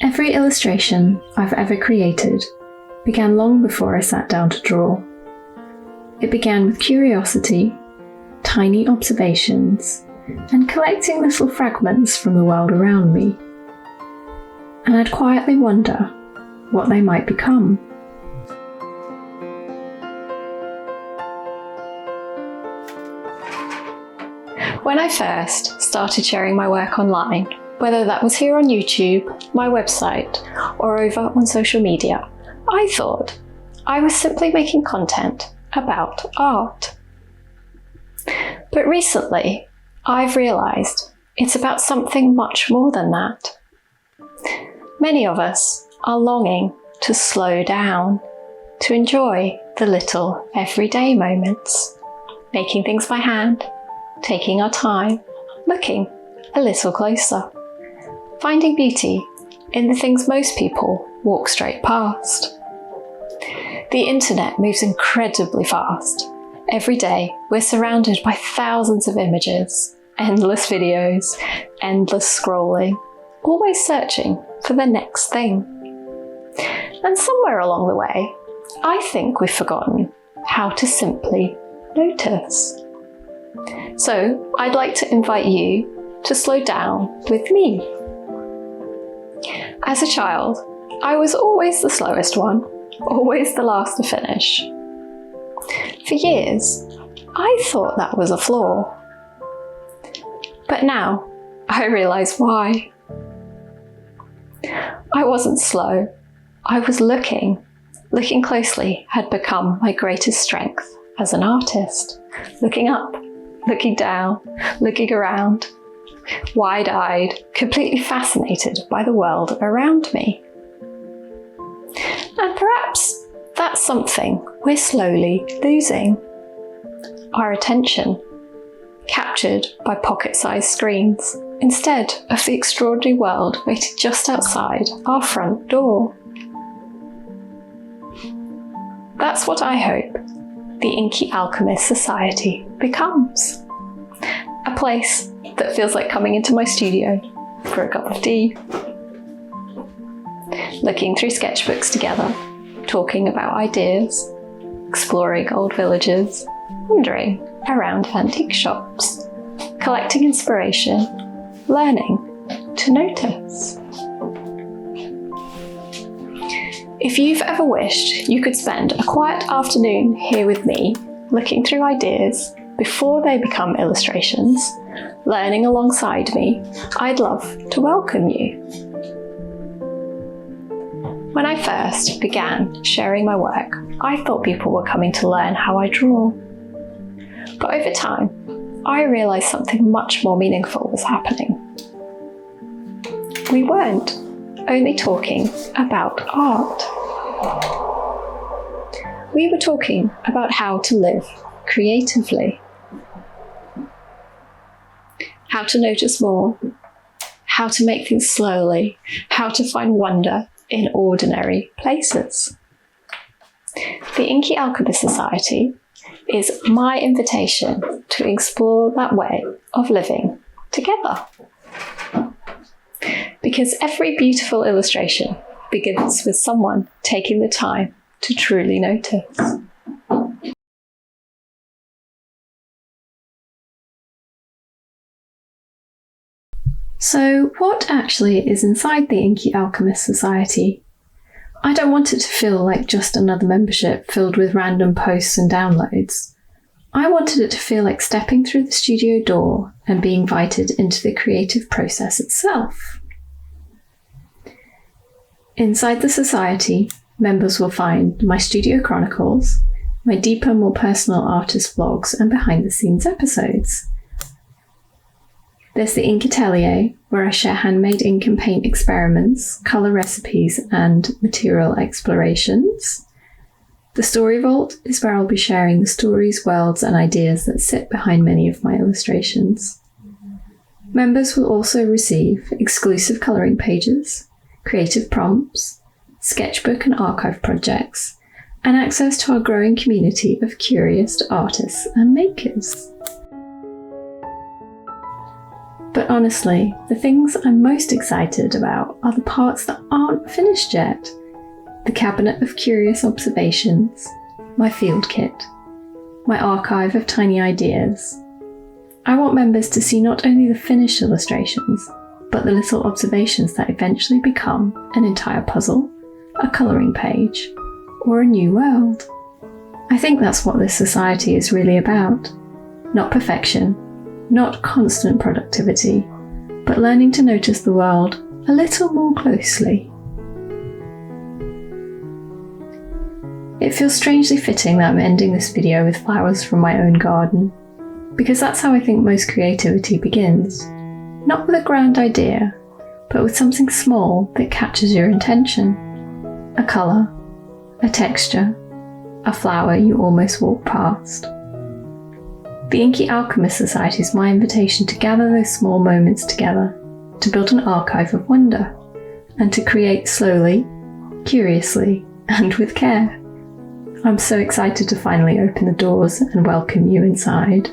Every illustration I've ever created began long before I sat down to draw. It began with curiosity, tiny observations, and collecting little fragments from the world around me. And I'd quietly wonder what they might become. When I first started sharing my work online, whether that was here on YouTube, my website, or over on social media, I thought I was simply making content about art. But recently, I've realised it's about something much more than that. Many of us are longing to slow down, to enjoy the little everyday moments, making things by hand, taking our time, looking a little closer, finding beauty in the things most people walk straight past. The internet moves incredibly fast. Every day, we're surrounded by thousands of images, endless videos, endless scrolling, always searching for the next thing. And somewhere along the way, I think we've forgotten how to simply notice. So I'd like to invite you to slow down with me. As a child, I was always the slowest one, always the last to finish. For years, I thought that was a flaw. But now, I realise why. I wasn't slow. I was looking. Looking closely had become my greatest strength as an artist. Looking up, looking down, looking around, wide-eyed, completely fascinated by the world around me. And perhaps that's something we're slowly losing. Our attention, captured by pocket-sized screens, instead of the extraordinary world waiting just outside our front door. That's what I hope the Inky Alchemist Society becomes. A place that feels like coming into my studio for a cup of tea, looking through sketchbooks together, talking about ideas, exploring old villages, wandering around antique shops, collecting inspiration, learning to notice. If you've ever wished you could spend a quiet afternoon here with me, looking through ideas before they become illustrations, learning alongside me, I'd love to welcome you. When I first began sharing my work, I thought people were coming to learn how I draw. But over time, I realised something much more meaningful was happening. We weren't only talking about art. We were talking about how to live creatively, how to notice more, how to make things slowly, how to find wonder in ordinary places. The Inky Alchemist Society is my invitation to explore that way of living together. Because every beautiful illustration begins with someone taking the time to truly notice. So, what actually is inside the Inky Alchemist Society? I don't want it to feel like just another membership filled with random posts and downloads. I wanted it to feel like stepping through the studio door and being invited into the creative process itself. Inside the society, members will find my studio chronicles, my deeper, more personal artist vlogs and behind-the-scenes episodes. There's the Ink Atelier, where I share handmade ink and paint experiments, colour recipes and material explorations. The Story Vault is where I'll be sharing the stories, worlds and ideas that sit behind many of my illustrations. Members will also receive exclusive colouring pages, creative prompts, sketchbook and archive projects, and access to our growing community of curious artists and makers. But honestly, the things I'm most excited about are the parts that aren't finished yet. The cabinet of curious observations, my field kit, my archive of tiny ideas. I want members to see not only the finished illustrations, but the little observations that eventually become an entire puzzle, a colouring page, or a new world. I think that's what this society is really about. Not perfection, not constant productivity, but learning to notice the world a little more closely. It feels strangely fitting that I'm ending this video with flowers from my own garden, because that's how I think most creativity begins. Not with a grand idea, but with something small that catches your attention. A colour, a texture, a flower you almost walk past. The Inky Alchemist Society is my invitation to gather those small moments together, to build an archive of wonder, and to create slowly, curiously, and with care. I'm so excited to finally open the doors and welcome you inside.